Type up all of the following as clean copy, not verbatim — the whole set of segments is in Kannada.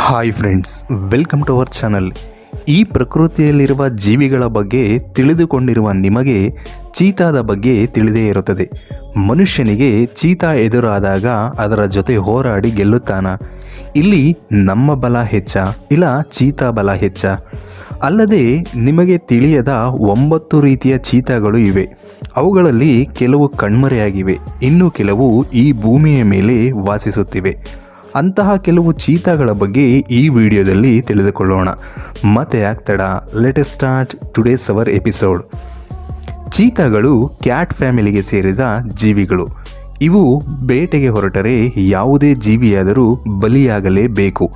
Hi friends, welcome to our channel. ಈ ಪ್ರಕೃತಿಯಲ್ಲಿರುವ ಜೀವಿಗಳ ಬಗ್ಗೆ ತಿಳಿದುಕೊಂಡಿರುವ ನಿಮಗೆ ಚೀತಾದ ಬಗ್ಗೆ ತಿಳಿದೇ ಇರುತ್ತದೆ. ಮನುಷ್ಯನಿಗೆ ಚೀತಾ ಎದುರಾದಾಗ ಅದರ ಜೊತೆ ಹೋರಾಡಿ ಗೆಲ್ಲುತ್ತಾನ? ಇಲ್ಲಿ ನಮ್ಮ ಬಲ ಹೆಚ್ಚ ಇಲ್ಲ ಚೀತಾ ಬಲ ಹೆಚ್ಚ? ಅಲ್ಲದೆ ನಿಮಗೆ ತಿಳಿಯದ 9 ರೀತಿಯ ಚೀತಾಗಳು ಇವೆ. ಅವುಗಳಲ್ಲಿ ಕೆಲವು ಕಣ್ಮರೆಯಾಗಿವೆ, ಇನ್ನು ಕೆಲವು ಈ ಭೂಮಿಯ ಮೇಲೆ ವಾಸಿಸುತ್ತಿವೆ. ಅಂತಹ ಕೆಲವು ಚೀತಾಗಳ ಬಗ್ಗೆ ಈ ವಿಡಿಯೋದಲ್ಲಿ ತಿಳಿದುಕೊಳ್ಳೋಣ. ಮತ್ತೆ ಆಗ್ತಡ, let us start today's our episode. ಚೀತಾಗಳು ಕ್ಯಾಟ್ ಫ್ಯಾಮಿಲಿಗೆ ಸೇರಿದ ಜೀವಿಗಳು. ಇವು ಬೇಟೆಗೆ ಹೊರಟರೆ ಯಾವುದೇ ಜೀವಿಯಾದರೂ ಬಲಿಯಾಗಲೇಬೇಕು.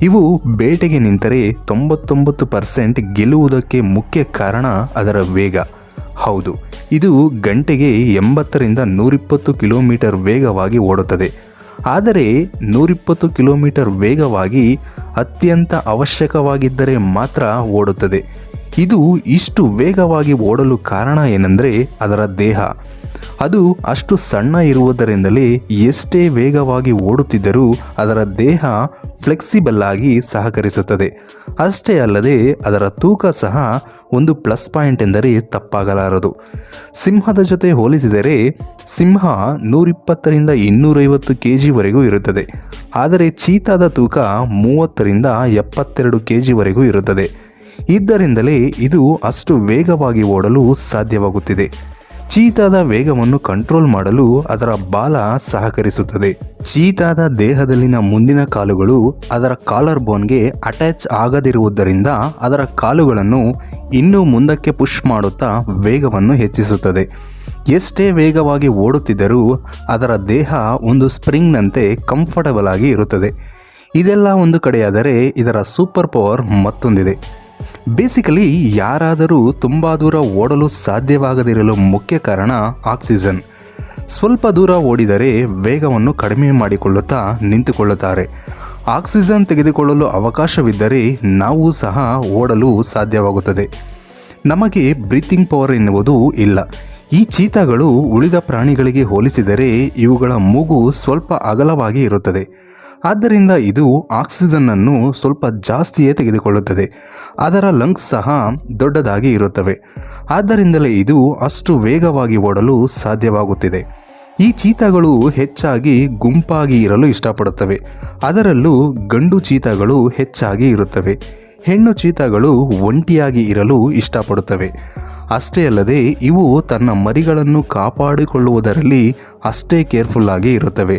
ಇವು ಬೇಟೆಗೆ ನಿಂತರೆ 99% ಗೆಲ್ಲುವುದಕ್ಕೆ ಮುಖ್ಯ ಕಾರಣ ಅದರ ವೇಗ. ಹೌದು, ಇದು ಗಂಟೆಗೆ 80ರಿಂದ 120 ಕಿಲೋಮೀಟರ್ ವೇಗವಾಗಿ ಓಡುತ್ತದೆ. ಆದರೆ 120 ಕಿಲೋಮೀಟರ್ ವೇಗವಾಗಿ ಅತ್ಯಂತ ಅವಶ್ಯಕವಾಗಿದ್ದರೆ ಮಾತ್ರ ಓಡುತ್ತದೆ. ಇದು ಇಷ್ಟು ವೇಗವಾಗಿ ಓಡಲು ಕಾರಣ ಏನೆಂದರೆ ಅದರ ದೇಹ. ಅದು ಅಷ್ಟು ಸಣ್ಣ ಇರುವುದರಿಂದಲೇ ಎಷ್ಟೇ ವೇಗವಾಗಿ ಓಡುತ್ತಿದ್ದರೂ ಅದರ ದೇಹ ಫ್ಲೆಕ್ಸಿಬಲ್ ಆಗಿ ಸಹಕರಿಸುತ್ತದೆ. ಅಷ್ಟೇ ಅಲ್ಲದೆ ಅದರ ತೂಕ ಸಹ ಒಂದು ಪ್ಲಸ್ ಪಾಯಿಂಟ್ ಎಂದರೆ ತಪ್ಪಾಗಲಾರದು. ಸಿಂಹದ ಜೊತೆ ಹೋಲಿಸಿದರೆ ಸಿಂಹ 120ರಿಂದ 250 kg ಇರುತ್ತದೆ. ಆದರೆ ಚೀತಾದ ತೂಕ 30ರಿಂದ 72 kg ಇರುತ್ತದೆ. ಇದ್ದರಿಂದಲೇ ಇದು ಅಷ್ಟು ವೇಗವಾಗಿ ಓಡಲು ಸಾಧ್ಯವಾಗುತ್ತಿದೆ. ಚೀತಾದ ವೇಗವನ್ನು ಕಂಟ್ರೋಲ್ ಮಾಡಲು ಅದರ ಬಾಲ ಸಹಕರಿಸುತ್ತದೆ. ಚೀತಾದ ದೇಹದಲ್ಲಿನ ಮುಂದಿನ ಕಾಲುಗಳು ಅದರ ಕಾಲರ್ ಬೋನ್ಗೆ ಅಟ್ಯಾಚ್ ಆಗದಿರುವುದರಿಂದ ಅದರ ಕಾಲುಗಳನ್ನು ಇನ್ನೂ ಮುಂದಕ್ಕೆ ಪುಷ್ ಮಾಡುತ್ತಾ ವೇಗವನ್ನು ಹೆಚ್ಚಿಸುತ್ತದೆ. ಎಷ್ಟೇ ವೇಗವಾಗಿ ಓಡುತ್ತಿದ್ದರೂ ಅದರ ದೇಹ ಒಂದು ಸ್ಪ್ರಿಂಗ್ನಂತೆ ಕಂಫರ್ಟಬಲ್ ಆಗಿ ಇರುತ್ತದೆ. ಇದೆಲ್ಲ ಒಂದು ಕಡೆಯಾದರೆ ಇದರ ಸೂಪರ್ ಪವರ್ ಮತ್ತೊಂದಿದೆ. ಬೇಸಿಕಲಿ ಯಾರಾದರೂ ತುಂಬ ದೂರ ಓಡಲು ಸಾಧ್ಯವಾಗದಿರಲು ಮುಖ್ಯ ಕಾರಣ ಆಕ್ಸಿಜನ್. ಸ್ವಲ್ಪ ದೂರ ಓಡಿದರೆ ವೇಗವನ್ನು ಕಡಿಮೆ ಮಾಡಿಕೊಳ್ಳುತ್ತಾ ನಿಂತುಕೊಳ್ಳುತ್ತಾರೆ. ಆಕ್ಸಿಜನ್ ತೆಗೆದುಕೊಳ್ಳಲು ಅವಕಾಶವಿದ್ದರೆ ನಾವು ಸಹ ಓಡಲು ಸಾಧ್ಯವಾಗುತ್ತದೆ. ನಮಗೆ ಬ್ರೀತಿಂಗ್ ಪವರ್ ಎನ್ನುವುದು ಇಲ್ಲ. ಈ ಚೀತಾಗಳು ಉಳಿದ ಪ್ರಾಣಿಗಳಿಗೆ ಹೋಲಿಸಿದರೆ ಇವುಗಳ ಮೂಗು ಸ್ವಲ್ಪ ಅಗಲವಾಗಿ ಇರುತ್ತದೆ. ಆದ್ದರಿಂದ ಇದು ಆಕ್ಸಿಜನ್ನನ್ನು ಸ್ವಲ್ಪ ಜಾಸ್ತಿಯೇ ತೆಗೆದುಕೊಳ್ಳುತ್ತದೆ. ಅದರ ಲಂಗ್ಸ್ ಸಹ ದೊಡ್ಡದಾಗಿ ಇರುತ್ತವೆ. ಆದ್ದರಿಂದಲೇ ಇದು ಅಷ್ಟು ವೇಗವಾಗಿ ಓಡಲು ಸಾಧ್ಯವಾಗುತ್ತಿದೆ. ಈ ಚೀತಾಗಳು ಹೆಚ್ಚಾಗಿ ಗುಂಪಾಗಿ ಇರಲು ಇಷ್ಟಪಡುತ್ತವೆ. ಅದರಲ್ಲೂ ಗಂಡು ಚೀತಾಗಳು ಹೆಚ್ಚಾಗಿ ಇರುತ್ತವೆ. ಹೆಣ್ಣು ಚೀತಾಗಳು ಒಂಟಿಯಾಗಿ ಇರಲು ಇಷ್ಟಪಡುತ್ತವೆ. ಅಷ್ಟೇ ಅಲ್ಲದೆ ಇವು ತನ್ನ ಮರಿಗಳನ್ನು ಕಾಪಾಡಿಕೊಳ್ಳುವುದರಲ್ಲಿ ಅಷ್ಟೇ ಕೇರ್ಫುಲ್ ಆಗಿ ಇರುತ್ತವೆ.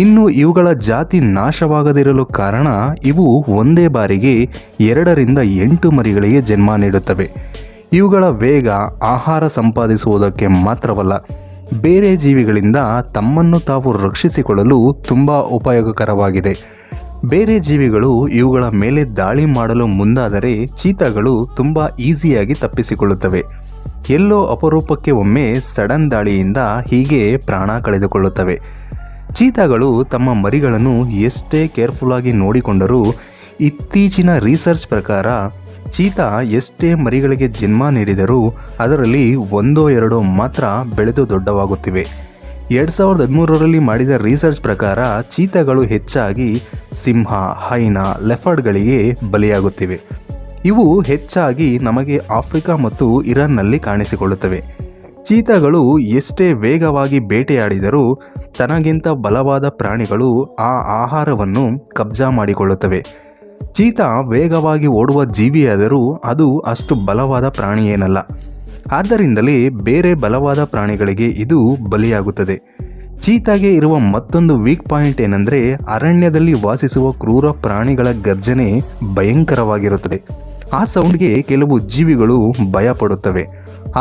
ಇನ್ನು ಇವುಗಳ ಜಾತಿ ನಾಶವಾಗದಿರಲು ಕಾರಣ ಇವು ಒಂದೇ ಬಾರಿಗೆ 2ರಿಂದ 8 ಮರಿಗಳಿಗೆ ಜನ್ಮ ನೀಡುತ್ತವೆ. ಇವುಗಳ ವೇಗ ಆಹಾರ ಸಂಪಾದಿಸುವುದಕ್ಕೆ ಮಾತ್ರವಲ್ಲ, ಬೇರೆ ಜೀವಿಗಳಿಂದ ತಮ್ಮನ್ನು ತಾವು ರಕ್ಷಿಸಿಕೊಳ್ಳಲು ತುಂಬ ಉಪಯೋಗಕರವಾಗಿದೆ. ಬೇರೆ ಜೀವಿಗಳು ಇವುಗಳ ಮೇಲೆ ದಾಳಿ ಮಾಡಲು ಮುಂದಾದರೆ ಚೀತಾಗಳು ತುಂಬ ಈಸಿಯಾಗಿ ತಪ್ಪಿಸಿಕೊಳ್ಳುತ್ತವೆ. ಎಲ್ಲೋ ಅಪರೂಪಕ್ಕೆ ಒಮ್ಮೆ ಸಡನ್ ದಾಳಿಯಿಂದ ಹೀಗೆ ಪ್ರಾಣ ಕಳೆದುಕೊಳ್ಳುತ್ತವೆ. ಚೀತಾಗಳು ತಮ್ಮ ಮರಿಗಳನ್ನು ಎಷ್ಟೇ ಕೇರ್ಫುಲ್ ಆಗಿ ನೋಡಿಕೊಂಡರೂ ಇತ್ತೀಚಿನ ರಿಸರ್ಚ್ ಪ್ರಕಾರ ಚೀತಾ ಎಷ್ಟೇ ಮರಿಗಳಿಗೆ ಜನ್ಮ ನೀಡಿದರೂ ಅದರಲ್ಲಿ 1-2 ಮಾತ್ರ ಬೆಳೆದು ದೊಡ್ಡವಾಗುತ್ತಿವೆ. 2013ರಲ್ಲಿ ಮಾಡಿದ ರಿಸರ್ಚ್ ಪ್ರಕಾರ ಚೀತಾಗಳು ಹೆಚ್ಚಾಗಿ ಸಿಂಹ, ಹೈನಾ, ಲೆಫರ್ಡ್ಗಳಿಗೆ ಬಲಿಯಾಗುತ್ತಿವೆ. ಇವು ಹೆಚ್ಚಾಗಿ ನಮಗೆ ಆಫ್ರಿಕಾ ಮತ್ತು ಇರಾನ್ನಲ್ಲಿ ಕಾಣಿಸಿಕೊಳ್ಳುತ್ತವೆ. ಚೀತಾಗಳು ಎಷ್ಟೇ ವೇಗವಾಗಿ ಬೇಟೆಯಾಡಿದರೂ ತನಗಿಂತ ಬಲವಾದ ಪ್ರಾಣಿಗಳು ಆ ಆಹಾರವನ್ನು ಕಬ್ಜಾ ಮಾಡಿಕೊಳ್ಳುತ್ತವೆ. ಚೀತಾ ವೇಗವಾಗಿ ಓಡುವ ಜೀವಿಯಾದರೂ ಅದು ಅಷ್ಟು ಬಲವಾದ ಪ್ರಾಣಿಯೇನಲ್ಲ. ಆದ್ದರಿಂದಲೇ ಬೇರೆ ಬಲವಾದ ಪ್ರಾಣಿಗಳಿಗೆ ಇದು ಬಲಿಯಾಗುತ್ತದೆ. ಚೀತಾಗೆ ಇರುವ ಮತ್ತೊಂದು ವೀಕ್ ಪಾಯಿಂಟ್ ಏನೆಂದರೆ ಅರಣ್ಯದಲ್ಲಿ ವಾಸಿಸುವ ಕ್ರೂರ ಪ್ರಾಣಿಗಳ ಗರ್ಜನೆ ಭಯಂಕರವಾಗಿರುತ್ತದೆ. ಆ ಸೌಂಡ್ಗೆ ಕೆಲವು ಜೀವಿಗಳು ಭಯಪಡುತ್ತವೆ.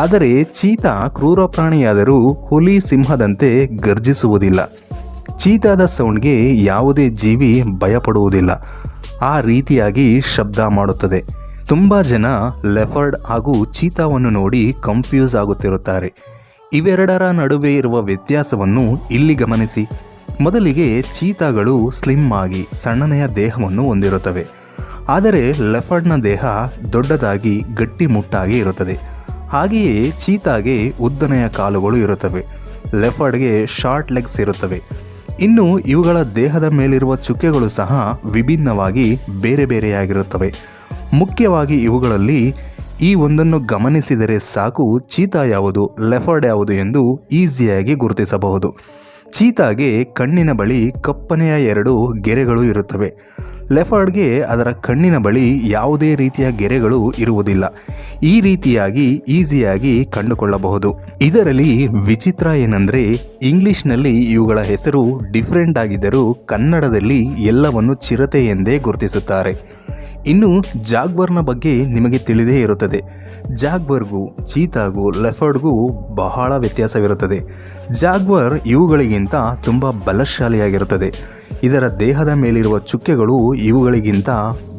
ಆದರೆ ಚೀತಾ ಕ್ರೂರ ಪ್ರಾಣಿಯಾದರೂ ಹುಲಿ, ಸಿಂಹದಂತೆ ಗರ್ಜಿಸುವುದಿಲ್ಲ. ಚೀತಾದ ಸೌಂಡ್ಗೆ ಯಾವುದೇ ಜೀವಿ ಭಯಪಡುವುದಿಲ್ಲ. ಆ ರೀತಿಯಾಗಿ ಶಬ್ದ ಮಾಡುತ್ತದೆ. ತುಂಬ ಜನ ಲೆಫರ್ಡ್ ಹಾಗೂ ಚೀತಾವನ್ನು ನೋಡಿ ಕನ್ಫ್ಯೂಸ್ ಆಗುತ್ತಿರುತ್ತಾರೆ. ಇವೆರಡರ ನಡುವೆ ಇರುವ ವ್ಯತ್ಯಾಸವನ್ನು ಇಲ್ಲಿ ಗಮನಿಸಿ. ಮೊದಲಿಗೆ ಚೀತಾಗಳು ಸ್ಲಿಮ್ ಆಗಿ ಸಣ್ಣನೆಯ ದೇಹವನ್ನು ಹೊಂದಿರುತ್ತವೆ. ಆದರೆ ಲೆಫರ್ಡ್ನ ದೇಹ ದೊಡ್ಡದಾಗಿ ಗಟ್ಟಿಮುಟ್ಟಾಗಿ ಇರುತ್ತದೆ. ಹಾಗೆಯೇ ಚೀತಾಗೆ ಉದ್ದನೆಯ ಕಾಲುಗಳು ಇರುತ್ತವೆ. ಲೆಫರ್ಡ್ಗೆ ಶಾರ್ಟ್ ಲೆಗ್ಸ್ ಇರುತ್ತವೆ. ಇನ್ನು ಇವುಗಳ ದೇಹದ ಮೇಲಿರುವ ಚುಕ್ಕೆಗಳು ಸಹ ವಿಭಿನ್ನವಾಗಿ ಬೇರೆ ಬೇರೆಯಾಗಿರುತ್ತವೆ. ಮುಖ್ಯವಾಗಿ ಇವುಗಳಲ್ಲಿ ಈ ಒಂದನ್ನು ಗಮನಿಸಿದರೆ ಸಾಕು ಚೀತಾ ಯಾವುದು, ಲೆಫರ್ಡ್ ಯಾವುದು ಎಂದು ಈಸಿಯಾಗಿ ಗುರುತಿಸಬಹುದು. ಚೀತಾಗೆ ಕಣ್ಣಿನ ಬಳಿ ಕಪ್ಪನೆಯ 2 ಗೆರೆಗಳು ಇರುತ್ತವೆ. ಲೆಫರ್ಡ್ಗೆ ಅದರ ಕಣ್ಣಿನ ಬಳಿ ಯಾವುದೇ ರೀತಿಯ ಗೆರೆಗಳು ಇರುವುದಿಲ್ಲ. ಈ ರೀತಿಯಾಗಿ ಈಸಿಯಾಗಿ ಕಂಡುಕೊಳ್ಳಬಹುದು. ಇದರಲ್ಲಿ ವಿಚಿತ್ರ ಏನಂದರೆ ಇಂಗ್ಲಿಷ್ನಲ್ಲಿ ಇವುಗಳ ಹೆಸರು ಡಿಫರೆಂಟ್ ಆಗಿದ್ದರೂ ಕನ್ನಡದಲ್ಲಿ ಎಲ್ಲವನ್ನು ಚಿರತೆ ಎಂದೇ ಗುರುತಿಸುತ್ತಾರೆ. ಇನ್ನು ಜಾಗ್ವರ್ನ ಬಗ್ಗೆ ನಿಮಗೆ ತಿಳಿದೇ ಇರುತ್ತದೆ. ಜಾಗ್ವರ್ಗೂ ಚೀತಾಗೂ ಲೆಫರ್ಡ್ಗೂ ಬಹಳ ವ್ಯತ್ಯಾಸವಿರುತ್ತದೆ. ಜಾಗ್ವರ್ ಇವುಗಳಿಗಿಂತ ತುಂಬ ಬಲಶಾಲಿಯಾಗಿರುತ್ತದೆ. ಇದರ ದೇಹದ ಮೇಲಿರುವ ಚುಕ್ಕೆಗಳು ಇವುಗಳಿಗಿಂತ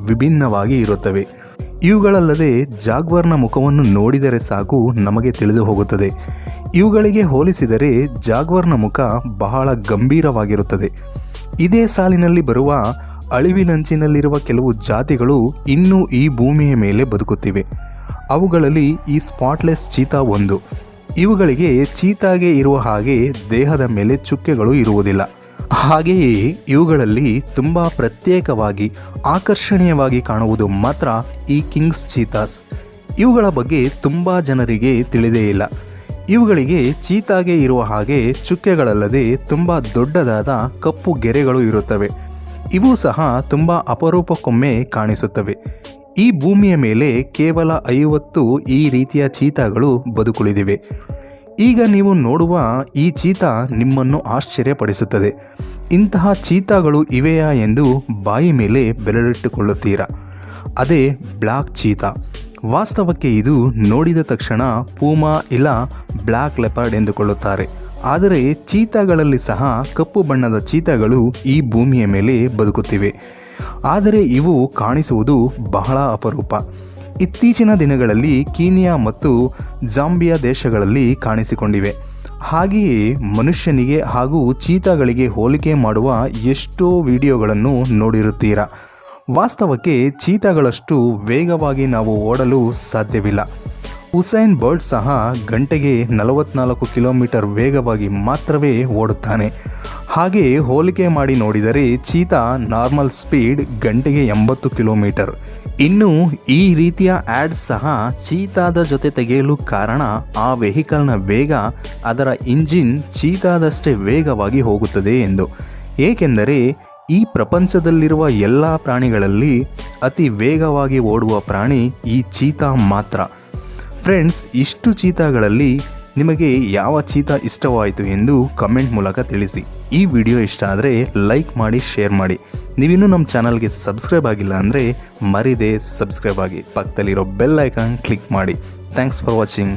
ವಿಭಿನ್ನವಾಗಿ ಇರುತ್ತವೆ. ಇವುಗಳಲ್ಲದೆ ಜಾಗ್ವರ್ನ ಮುಖವನ್ನು ನೋಡಿದರೆ ಸಾಕು ನಮಗೆ ತಿಳಿದು ಹೋಗುತ್ತದೆ. ಇವುಗಳಿಗೆ ಹೋಲಿಸಿದರೆ ಜಾಗ್ವರ್ನ ಮುಖ ಬಹಳ ಗಂಭೀರವಾಗಿರುತ್ತದೆ. ಇದೇ ಸಾಲಿನಲ್ಲಿ ಬರುವ ಅಳಿವಿನಂಚಿನಲ್ಲಿರುವ ಕೆಲವು ಜಾತಿಗಳು ಇನ್ನೂ ಈ ಭೂಮಿಯ ಮೇಲೆ ಬದುಕುತ್ತಿವೆ. ಅವುಗಳಲ್ಲಿ ಈ ಸ್ಪಾಟ್ಲೆಸ್ ಚೀತಾ ಒಂದು. ಇವುಗಳಿಗೆ ಚೀತಾಗೆ ಇರುವ ಹಾಗೆ ದೇಹದ ಮೇಲೆ ಚುಕ್ಕೆಗಳು ಇರುವುದಿಲ್ಲ. ಹಾಗೆಯೇ ಇವುಗಳಲ್ಲಿ ತುಂಬ ಪ್ರತ್ಯೇಕವಾಗಿ ಆಕರ್ಷಣೀಯವಾಗಿ ಕಾಣುವುದು ಮಾತ್ರ ಈ ಕಿಂಗ್ಸ್ ಚೀತಾಸ್. ಇವುಗಳ ಬಗ್ಗೆ ತುಂಬ ಜನರಿಗೆ ತಿಳಿದೇ ಇಲ್ಲ. ಇವುಗಳಿಗೆ ಚೀತಾಗೆ ಇರುವ ಹಾಗೆ ಚುಕ್ಕೆಗಳಲ್ಲದೆ ತುಂಬ ದೊಡ್ಡದಾದ ಕಪ್ಪು ಗೆರೆಗಳು ಇರುತ್ತವೆ. ಇವು ಸಹ ತುಂಬ ಅಪರೂಪಕ್ಕೊಮ್ಮೆ ಕಾಣಿಸುತ್ತವೆ. ಈ ಭೂಮಿಯ ಮೇಲೆ ಕೇವಲ 50 ಈ ರೀತಿಯ ಚೀತಾಗಳು ಬದುಕುಳಿದಿವೆ. ಈಗ ನೀವು ನೋಡುವ ಈ ಚೀತಾ ನಿಮ್ಮನ್ನು ಆಶ್ಚರ್ಯಪಡಿಸುತ್ತದೆ. ಇಂತಹ ಚೀತಾಗಳು ಇವೆಯಾ ಎಂದು ಬಾಯಿ ಮೇಲೆ ಬೆರಳಿಟ್ಟುಕೊಳ್ಳುತ್ತೀರಾ? ಅದೇ ಬ್ಲ್ಯಾಕ್ ಚೀತಾ. ವಾಸ್ತವಕ್ಕೆ ಇದು ನೋಡಿದ ತಕ್ಷಣ ಪೂಮಾ ಇಲ್ಲ ಬ್ಲ್ಯಾಕ್ ಲೆಪರ್ಡ್ ಎಂದುಕೊಳ್ಳುತ್ತಾರೆ. ಆದರೆ ಚೀತಾಗಳಲ್ಲಿ ಸಹ ಕಪ್ಪು ಬಣ್ಣದ ಚೀತಾಗಳು ಈ ಭೂಮಿಯ ಮೇಲೆ ಬದುಕುತ್ತಿವೆ. ಆದರೆ ಇವು ಕಾಣಿಸುವುದು ಬಹಳ ಅಪರೂಪ. ಇತ್ತೀಚಿನ ದಿನಗಳಲ್ಲಿ ಕೀನಿಯಾ ಮತ್ತು ಜಾಂಬಿಯಾ ದೇಶಗಳಲ್ಲಿ ಕಾಣಿಸಿಕೊಂಡಿವೆ. ಹಾಗೆಯೇ ಮನುಷ್ಯನಿಗೆ ಹಾಗೂ ಚೀತಾಗಳಿಗೆ ಹೋಲಿಕೆ ಮಾಡುವ ಎಷ್ಟೋ ವಿಡಿಯೋಗಳನ್ನು ನೋಡಿರುತ್ತೀರಾ. ವಾಸ್ತವಕ್ಕೆ ಚೀತಾಗಳಷ್ಟು ವೇಗವಾಗಿ ನಾವು ಓಡಲು ಸಾಧ್ಯವಿಲ್ಲ. ಉಸೈನ್ ಬೋಲ್ಟ್ ಸಹ ಗಂಟೆಗೆ 44 ಕಿಲೋಮೀಟರ್ ವೇಗವಾಗಿ ಮಾತ್ರವೇ ಓಡುತ್ತಾನೆ. ಹಾಗೆಯೇ ಹೋಲಿಕೆ ಮಾಡಿ ನೋಡಿದರೆ ಚೀತಾ ನಾರ್ಮಲ್ ಸ್ಪೀಡ್ ಗಂಟೆಗೆ 80 ಕಿಲೋಮೀಟರ್. ಇನ್ನು ಈ ರೀತಿಯ ಆ್ಯಡ್ಸ್ ಸಹ ಚೀತಾದ ಜೊತೆ ತೆಗೆಯಲು ಕಾರಣ ಆ ವೆಹಿಕಲ್ನ ವೇಗ, ಅದರ ಇಂಜಿನ್ ಚೀತಾದಷ್ಟೇ ವೇಗವಾಗಿ ಹೋಗುತ್ತದೆ ಎಂದು. ಏಕೆಂದರೆ ಈ ಪ್ರಪಂಚದಲ್ಲಿರುವ ಎಲ್ಲ ಪ್ರಾಣಿಗಳಲ್ಲಿ ಅತಿ ವೇಗವಾಗಿ ಓಡುವ ಪ್ರಾಣಿ ಈ ಚೀತಾ ಮಾತ್ರ. ಫ್ರೆಂಡ್ಸ್, ಇಷ್ಟು ಚೀತಾಗಳಲ್ಲಿ ನಿಮಗೆ ಯಾವ ಚೀತಾ ಇಷ್ಟವಾಯಿತು ಎಂದು ಕಮೆಂಟ್ ಮೂಲಕ ತಿಳಿಸಿ. ಈ ವಿಡಿಯೋ ಇಷ್ಟ ಆದರೆ ಲೈಕ್ ಮಾಡಿ, ಶೇರ್ ಮಾಡಿ. ನೀವಿನ್ನೂ ನಮ್ಮ ಚಾನಲ್ಗೆ ಸಬ್ಸ್ಕ್ರೈಬ್ ಆಗಿಲ್ಲ ಅಂದರೆ ಮರಿದೇ ಸಬ್ಸ್ಕ್ರೈಬ್ ಆಗಿ. ಪಕ್ಕದಲ್ಲಿರೋ ಬೆಲ್ ಐಕಾನ್ ಕ್ಲಿಕ್ ಮಾಡಿ. Thanks for watching.